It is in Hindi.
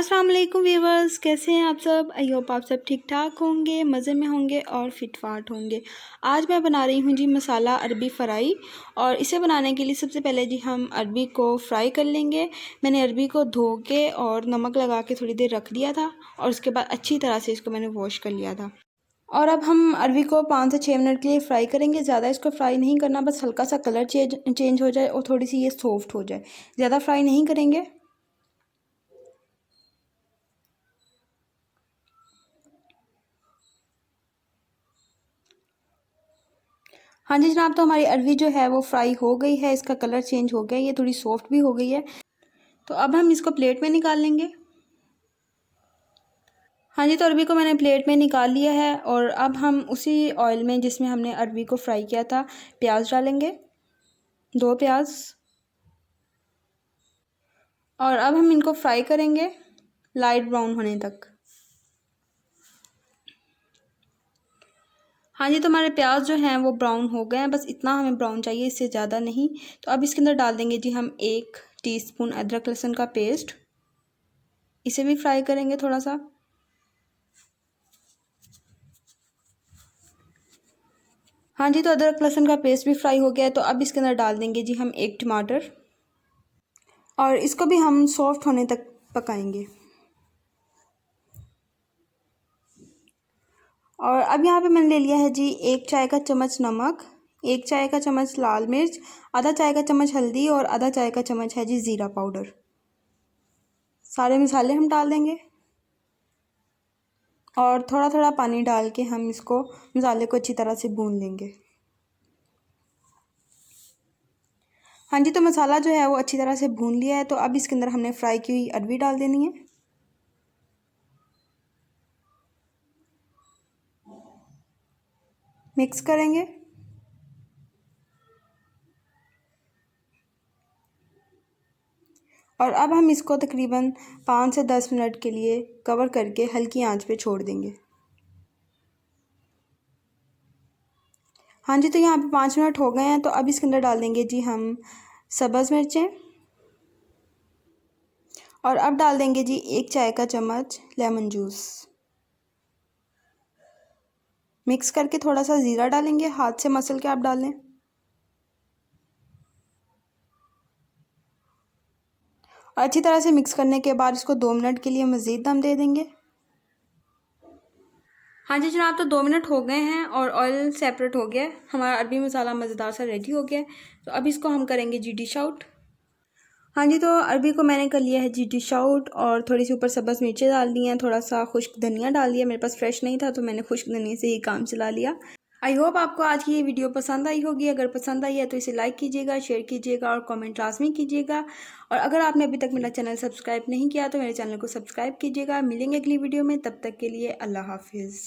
अस्सलाम वालेकुम व्यूवर्स, कैसे हैं आप सब। आई होप आप सब ठीक ठाक होंगे, मज़े में होंगे और फिट फाट होंगे। आज मैं बना रही हूँ जी मसाला अरबी फ्राई। और इसे बनाने के लिए सबसे पहले जी हम अरबी को फ्राई कर लेंगे। मैंने अरबी को धो के और नमक लगा के थोड़ी देर रख दिया था और उसके बाद अच्छी तरह से इसको मैंने वॉश कर लिया था। और अब हम अरबी को 5 से 6 मिनट के लिए फ्राई करेंगे। ज़्यादा इसको फ्राई नहीं करना, बस हल्का सा कलर चेंज हो जाए और थोड़ी सी ये सॉफ्ट हो जाए, ज़्यादा फ्राई नहीं करेंगे। हाँ जी जनाब, तो हमारी अरबी जो है वो फ्राई हो गई है, इसका कलर चेंज हो गया, ये थोड़ी सॉफ्ट भी हो गई है। तो अब हम इसको प्लेट में निकाल लेंगे। हाँ जी, तो अरबी को मैंने प्लेट में निकाल लिया है और अब हम उसी ऑयल में जिसमें हमने अरबी को फ्राई किया था प्याज डालेंगे, 2 प्याज। और अब हम इनको फ्राई करेंगे लाइट ब्राउन होने तक। हाँ जी, तो हमारे प्याज जो हैं वो ब्राउन हो गए हैं, बस इतना हमें ब्राउन चाहिए, इससे ज़्यादा नहीं। तो अब इसके अंदर डाल देंगे जी हम 1 टीस्पून अदरक लहसुन का पेस्ट, इसे भी फ्राई करेंगे थोड़ा सा। हाँ जी, तो अदरक लहसुन का पेस्ट भी फ्राई हो गया है। तो अब इसके अंदर डाल देंगे जी हम 1 टमाटर और इसको भी हम सॉफ्ट होने तक पकाएंगे। और अब यहाँ पे मैंने ले लिया है जी 1 चाय का चम्मच नमक, 1 चाय का चम्मच लाल मिर्च, आधा चाय का चम्मच हल्दी और आधा चाय का चम्मच है जी ज़ीरा पाउडर। सारे मसाले हम डाल देंगे और थोड़ा थोड़ा पानी डाल के हम इसको मसाले को अच्छी तरह से भून लेंगे। हाँ जी, तो मसाला जो है वो अच्छी तरह से भून लिया है। तो अब इसके अंदर हमने फ्राई की हुई अरबी डाल देनी है। मिक्स करेंगे और अब हम इसको तकरीबन 5 से 10 मिनट के लिए कवर करके हल्की आंच पे छोड़ देंगे। हाँ जी, तो यहाँ पे 5 मिनट हो गए हैं। तो अब इसके अंदर डाल देंगे जी हम सब्ज़ मिर्चें और अब डाल देंगे जी 1 चाय का चम्मच लेमन जूस। मिक्स करके थोड़ा सा ज़ीरा डालेंगे, हाथ से मसल के आप डालें। और अच्छी तरह से मिक्स करने के बाद इसको 2 मिनट के लिए मज़ीद दम दे देंगे। हाँ जी जनाब, तो 2 मिनट हो गए हैं और ऑयल सेपरेट हो गया है, हमारा अरबी मसाला मज़ेदार सा रेडी हो गया है। तो अब इसको हम करेंगे जी डिश आउट। हाँ जी, तो अरबी को मैंने कर लिया है जी डिश आउट और थोड़ी सी ऊपर सब्ज़ मिर्चें डाल दी हैं, थोड़ा सा खुश्क धनिया डाल दिया। मेरे पास फ्रेश नहीं था तो मैंने खुश्क धनिया से ही काम चला लिया। आई होप आपको आज की ये वीडियो पसंद आई होगी। अगर पसंद आई है तो इसे लाइक कीजिएगा, शेयर कीजिएगा और कमेंट लाजमी कीजिएगा। और अगर आपने अभी तक मेरा चैनल सब्सक्राइब नहीं किया तो मेरे चैनल को सब्सक्राइब कीजिएगा। मिलेंगे अगली वीडियो में, तब तक के लिए अल्लाह हाफिज़।